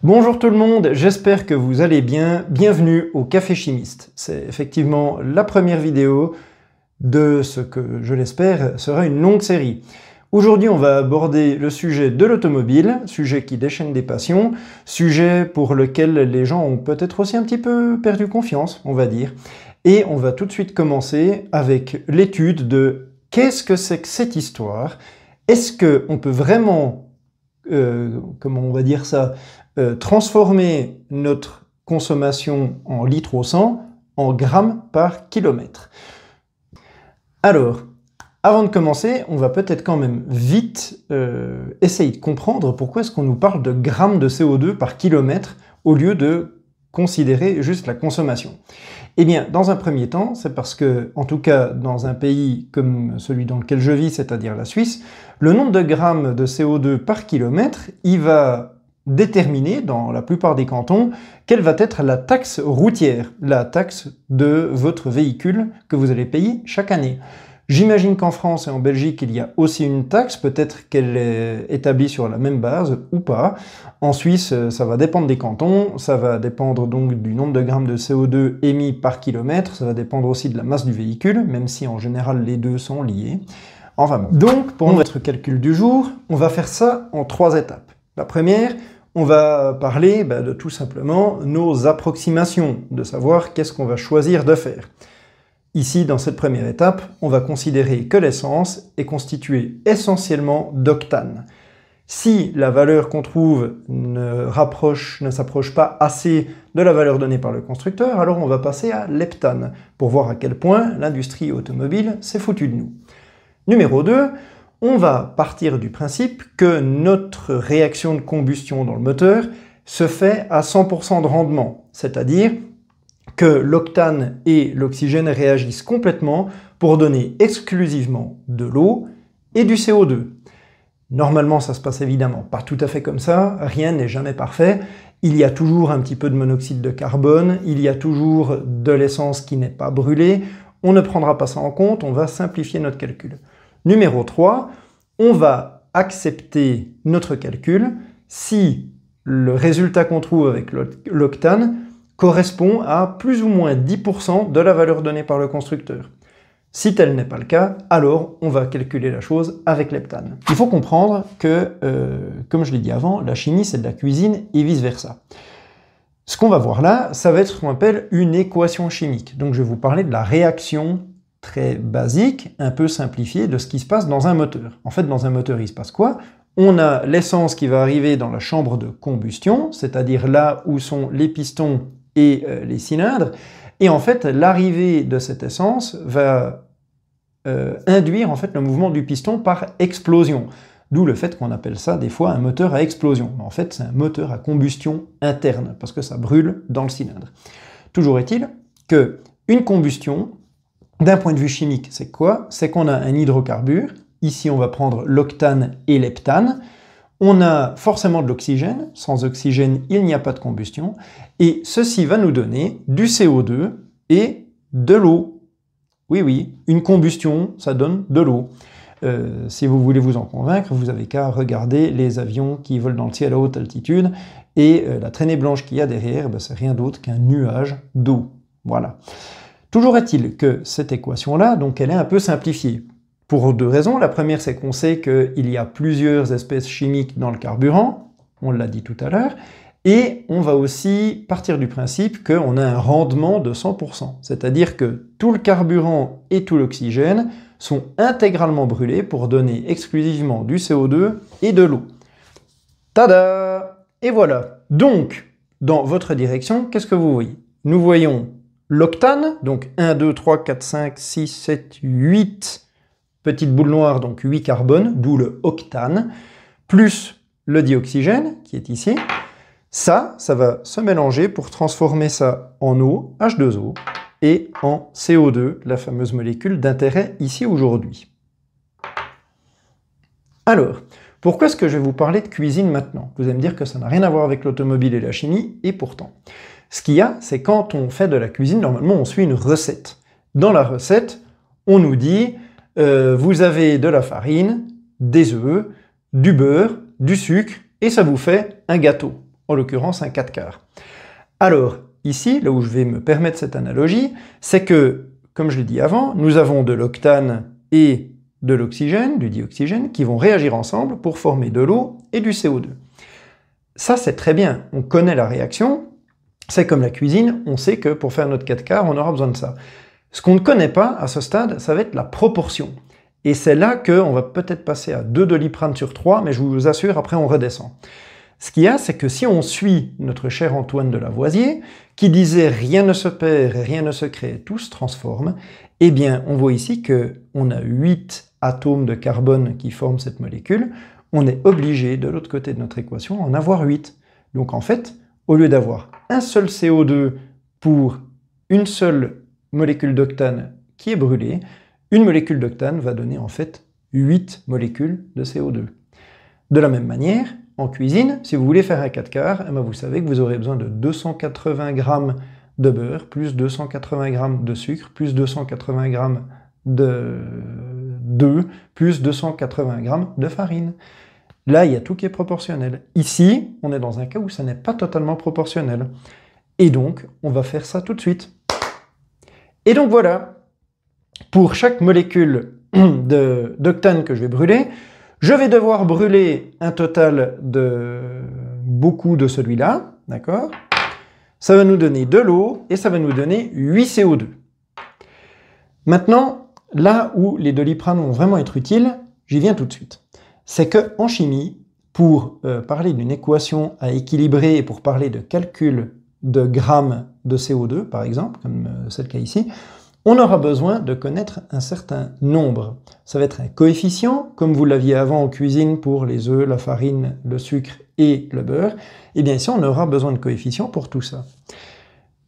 Bonjour tout le monde, j'espère que vous allez bien. Bienvenue au Café Chimiste. C'est effectivement la première vidéo de ce que, je l'espère, sera une longue série. Aujourd'hui, on va aborder le sujet de l'automobile, sujet qui déchaîne des passions, sujet pour lequel les gens ont peut-être aussi un petit peu perdu confiance, on va dire. Et on va tout de suite commencer avec l'étude de qu'est-ce que c'est que cette histoire? Est-ce qu'on peut vraiment, comment on va dire ça, transformer notre consommation en litres au 100 en grammes par kilomètre? Alors, avant de commencer, on va peut-être quand même vite essayer de comprendre pourquoi est-ce qu'on nous parle de grammes de CO2 par kilomètre au lieu de considérer juste la consommation. Eh bien, dans un premier temps, c'est parce que, en tout cas dans un pays comme celui dans lequel je vis, c'est-à-dire la Suisse, le nombre de grammes de CO2 par kilomètre, il va déterminer, dans la plupart des cantons, quelle va être la taxe routière, la taxe de votre véhicule que vous allez payer chaque année. J'imagine qu'en France et en Belgique, il y a aussi une taxe, peut-être qu'elle est établie sur la même base ou pas. En Suisse, ça va dépendre des cantons, ça va dépendre donc du nombre de grammes de CO2 émis par kilomètre, ça va dépendre aussi de la masse du véhicule, même si en général les deux sont liés. Enfin bon. Donc, pour notre calcul du jour, on va faire ça en 3 étapes. La première, on va parler de tout simplement nos approximations, de savoir qu'est-ce qu'on va choisir de faire. Ici, dans cette première étape, on va considérer que l'essence est constituée essentiellement d'octane. Si la valeur qu'on trouve ne s'approche pas assez de la valeur donnée par le constructeur, alors on va passer à l'heptane, pour voir à quel point l'industrie automobile s'est foutue de nous. Numéro 2, on va partir du principe que notre réaction de combustion dans le moteur se fait à 100% de rendement, c'est-à-dire que l'octane et l'oxygène réagissent complètement pour donner exclusivement de l'eau et du CO2. Normalement, ça se passe évidemment pas tout à fait comme ça, rien n'est jamais parfait. Il y a toujours un petit peu de monoxyde de carbone, il y a toujours de l'essence qui n'est pas brûlée. On ne prendra pas ça en compte, on va simplifier notre calcul. Numéro 3, on va accepter notre calcul si le résultat qu'on trouve avec l'octane correspond à plus ou moins 10% de la valeur donnée par le constructeur. Si tel n'est pas le cas, alors on va calculer la chose avec l'heptane. Il faut comprendre que, comme je l'ai dit avant, la chimie c'est de la cuisine et vice-versa. Ce qu'on va voir là, ça va être ce qu'on appelle une équation chimique. Donc je vais vous parler de la réaction très basique, un peu simplifiée, de ce qui se passe dans un moteur. En fait, dans un moteur, il se passe quoi? On a l'essence qui va arriver dans la chambre de combustion, c'est-à-dire là où sont les pistons et les cylindres, et en fait l'arrivée de cette essence va induire en fait le mouvement du piston par explosion, d'où le fait qu'on appelle ça des fois un moteur à explosion. En fait c'est un moteur à combustion interne, parce que ça brûle dans le cylindre. Toujours est-il que une combustion, d'un point de vue chimique, c'est quoi? C'est qu'on a un hydrocarbure, ici on va prendre l'octane et l'heptane. On a forcément de l'oxygène, sans oxygène il n'y a pas de combustion, et ceci va nous donner du CO2 et de l'eau. Oui, oui, une combustion, ça donne de l'eau. Si vous voulez vous en convaincre, vous avez qu'à regarder les avions qui volent dans le ciel à haute altitude, et la traînée blanche qu'il y a derrière, c'est rien d'autre qu'un nuage d'eau. Voilà. Toujours est-il que cette équation-là, donc elle est un peu simplifiée. Pour 2 raisons. La première, c'est qu'on sait qu'il y a plusieurs espèces chimiques dans le carburant, on l'a dit tout à l'heure, et on va aussi partir du principe qu'on a un rendement de 100%, c'est-à-dire que tout le carburant et tout l'oxygène sont intégralement brûlés pour donner exclusivement du CO2 et de l'eau. Tada! Et voilà. Donc, dans votre direction, qu'est-ce que vous voyez? Nous voyons l'octane, donc 1, 2, 3, 4, 5, 6, 7, 8... petite boule noire, donc 8 carbones, d'où le octane, plus le dioxygène, qui est ici. Ça va se mélanger pour transformer ça en eau, H2O, et en CO2, la fameuse molécule d'intérêt ici aujourd'hui. Alors, pourquoi est-ce que je vais vous parler de cuisine maintenant? Vous allez me dire que ça n'a rien à voir avec l'automobile et la chimie, et pourtant. Ce qu'il y a, c'est quand on fait de la cuisine, normalement on suit une recette. Dans la recette, on nous dit vous avez de la farine, des œufs, du beurre, du sucre, et ça vous fait un gâteau. en l'occurrence un 4/4. Alors, ici, là où je vais me permettre cette analogie, c'est que, comme je l'ai dit avant, nous avons de l'octane et de l'oxygène, du dioxygène, qui vont réagir ensemble pour former de l'eau et du CO2. Ça, c'est très bien, on connaît la réaction, c'est comme la cuisine, on sait que pour faire notre 4/4, on aura besoin de ça. Ce qu'on ne connaît pas à ce stade, ça va être la proportion. Et c'est là qu'on va peut-être passer à 2 doliprane sur 3, mais je vous assure, après on redescend. Ce qu'il y a, c'est que si on suit notre cher Antoine de Lavoisier, qui disait « rien ne se perd, rien ne se crée, tout se transforme », eh bien, on voit ici qu'on a 8 atomes de carbone qui forment cette molécule, on est obligé, de l'autre côté de notre équation, en avoir 8. Donc en fait, au lieu d'avoir un seul CO2 pour une seule molécule d'octane qui est brûlée, une molécule d'octane va donner en fait 8 molécules de CO2. De la même manière, en cuisine, si vous voulez faire un 4/4, eh bien vous savez que vous aurez besoin de 280 g de beurre, plus 280 g de sucre, plus 280 g d'œufs, plus 280 g de farine. Là, il y a tout qui est proportionnel. Ici, on est dans un cas où ça n'est pas totalement proportionnel. Et donc, on va faire ça tout de suite. Et donc voilà, pour chaque molécule d'octane que je vais brûler, je vais devoir brûler un total de beaucoup de celui-là, d'accord? Ça va nous donner de l'eau et ça va nous donner 8 CO2. Maintenant, là où les doliprane vont vraiment être utiles, j'y viens tout de suite. C'est qu'en chimie, pour parler d'une équation à équilibrer et pour parler de calcul de grammes de CO2, par exemple, comme c'est le cas ici, on aura besoin de connaître un certain nombre. Ça va être un coefficient, comme vous l'aviez avant en cuisine pour les œufs, la farine, le sucre et le beurre. Et bien ici, on aura besoin de coefficients pour tout ça.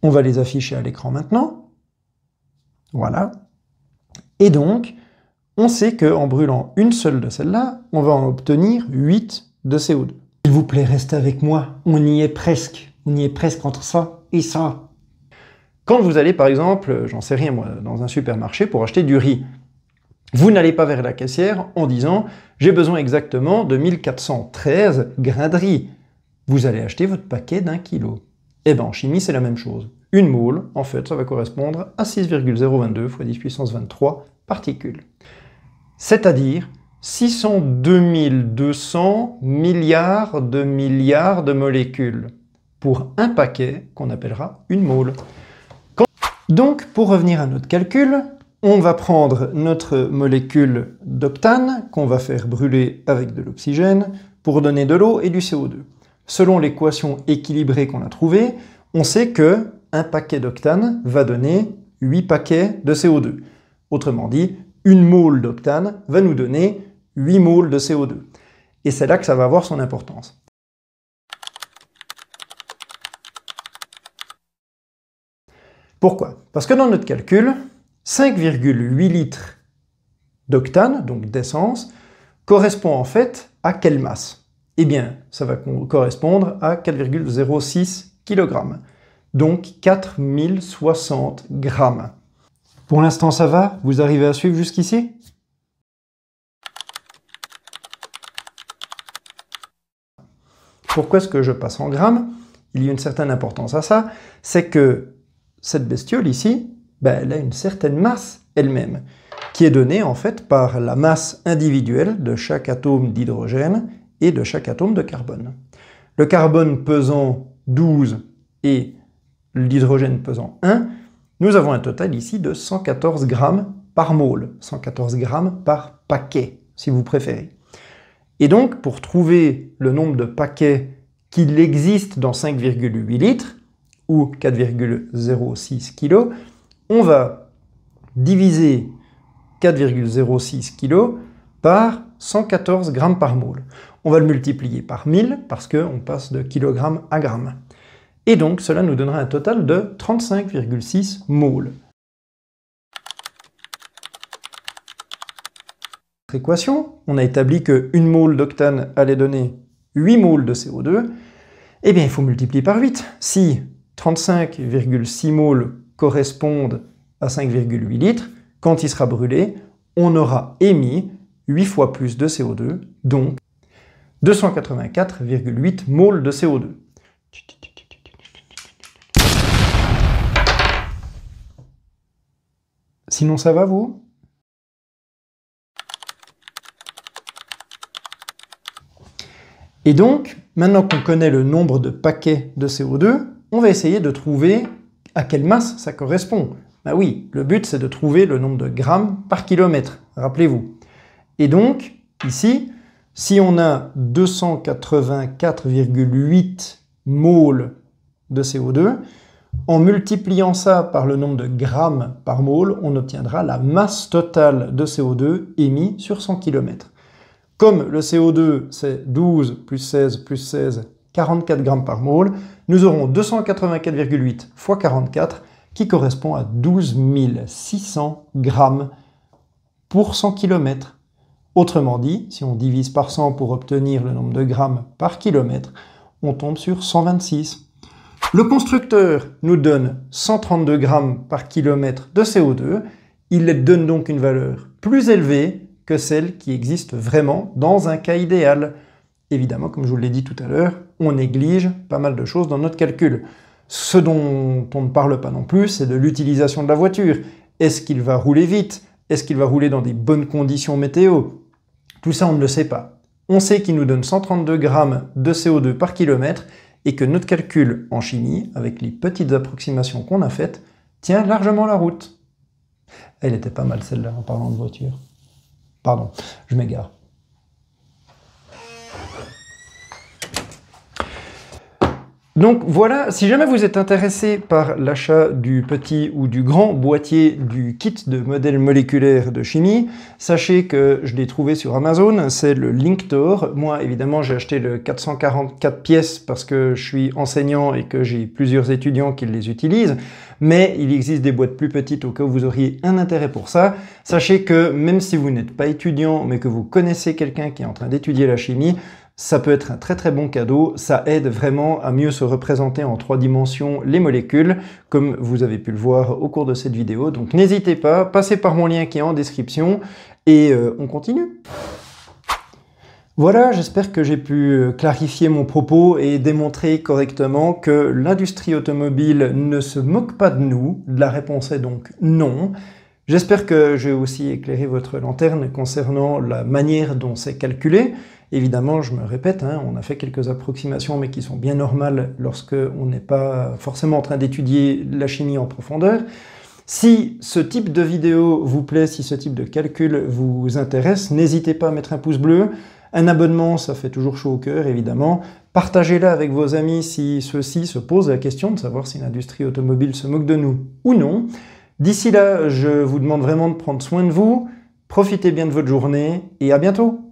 On va les afficher à l'écran maintenant. Voilà. Et donc, on sait qu'en brûlant une seule de celles-là, on va en obtenir 8 de CO2. S'il vous plaît, restez avec moi, on y est presque. On y est presque entre ça et ça. Quand vous allez, par exemple, j'en sais rien moi, dans un supermarché pour acheter du riz, vous n'allez pas vers la caissière en disant « j'ai besoin exactement de 1413 grains de riz ». Vous allez acheter votre paquet d'1 kilo. Eh bien, en chimie, c'est la même chose. Une mole, en fait, ça va correspondre à 6,022 x 10 puissance 23 particules. C'est-à-dire 602 200 milliards de molécules pour un paquet qu'on appellera une mole. Donc, pour revenir à notre calcul, on va prendre notre molécule d'octane qu'on va faire brûler avec de l'oxygène pour donner de l'eau et du CO2. Selon l'équation équilibrée qu'on a trouvée, on sait que un paquet d'octane va donner 8 paquets de CO2. Autrement dit, une mole d'octane va nous donner 8 moles de CO2. Et c'est là que ça va avoir son importance. Pourquoi? Parce que dans notre calcul, 5,8 litres d'octane, donc d'essence, correspond en fait à quelle masse? Eh bien, ça va correspondre à 4,06 kg, donc 4060 grammes. Pour l'instant, ça va? Vous arrivez à suivre jusqu'ici? Pourquoi est-ce que je passe en grammes? Il y a une certaine importance à ça, c'est que cette bestiole ici, elle a une certaine masse elle-même, qui est donnée en fait par la masse individuelle de chaque atome d'hydrogène et de chaque atome de carbone. Le carbone pesant 12 et l'hydrogène pesant 1, nous avons un total ici de 114 grammes par mole, 114 grammes par paquet, si vous préférez. Et donc, pour trouver le nombre de paquets qu'il existe dans 5,8 litres, ou 4,06 kg, on va diviser 4,06 kg par 114 grammes par mole. On va le multiplier par 1000 parce qu'on passe de kilogramme à gramme. Et donc cela nous donnera un total de 35,6 moles. Notre équation, on a établi qu'une mole d'octane allait donner 8 moles de CO2. Eh bien il faut multiplier par 8. Si 35,6 moles correspondent à 5,8 litres, quand il sera brûlé, on aura émis 8 fois plus de CO2, donc 284,8 moles de CO2. Sinon ça va vous? Et donc, maintenant qu'on connaît le nombre de paquets de CO2, on va essayer de trouver à quelle masse ça correspond. Ben oui, le but c'est de trouver le nombre de grammes par kilomètre, rappelez-vous. Et donc, ici, si on a 284,8 moles de CO2, en multipliant ça par le nombre de grammes par mole, on obtiendra la masse totale de CO2 émise sur 100 km. Comme le CO2, c'est 12 plus 16 plus 16, 44 grammes par mole, nous aurons 284,8 fois 44, qui correspond à 12 600 grammes pour 100 km. Autrement dit, si on divise par 100 pour obtenir le nombre de grammes par kilomètre, on tombe sur 126. Le constructeur nous donne 132 grammes par kilomètre de CO2. Il donne donc une valeur plus élevée que celle qui existe vraiment dans un cas idéal. Évidemment, comme je vous l'ai dit tout à l'heure, on néglige pas mal de choses dans notre calcul. Ce dont on ne parle pas non plus, c'est de l'utilisation de la voiture. Est-ce qu'il va rouler vite? Est-ce qu'il va rouler dans des bonnes conditions météo? Tout ça, on ne le sait pas. On sait qu'il nous donne 132 grammes de CO2 par kilomètre et que notre calcul en chimie, avec les petites approximations qu'on a faites, tient largement la route. Elle était pas mal celle-là en parlant de voiture. Pardon, je m'égare. Donc voilà, si jamais vous êtes intéressé par l'achat du petit ou du grand boîtier du kit de modèle moléculaire de chimie, sachez que je l'ai trouvé sur Amazon, c'est le Linktor. Moi, évidemment, j'ai acheté le 444 pièces parce que je suis enseignant et que j'ai plusieurs étudiants qui les utilisent, mais il existe des boîtes plus petites au cas où vous auriez un intérêt pour ça. Sachez que même si vous n'êtes pas étudiant, mais que vous connaissez quelqu'un qui est en train d'étudier la chimie, ça peut être un très très bon cadeau, ça aide vraiment à mieux se représenter en 3 dimensions les molécules, comme vous avez pu le voir au cours de cette vidéo. Donc n'hésitez pas, passez par mon lien qui est en description, et on continue. Voilà, j'espère que j'ai pu clarifier mon propos et démontrer correctement que l'industrie automobile ne se moque pas de nous. La réponse est donc non. J'espère que j'ai aussi éclairé votre lanterne concernant la manière dont c'est calculé. Évidemment, je me répète, on a fait quelques approximations, mais qui sont bien normales lorsque on n'est pas forcément en train d'étudier la chimie en profondeur. Si ce type de vidéo vous plaît, si ce type de calcul vous intéresse, n'hésitez pas à mettre un pouce bleu. Un abonnement, ça fait toujours chaud au cœur, évidemment. Partagez-la avec vos amis si ceux-ci se posent la question de savoir si l'industrie automobile se moque de nous ou non. D'ici là, je vous demande vraiment de prendre soin de vous. Profitez bien de votre journée et à bientôt!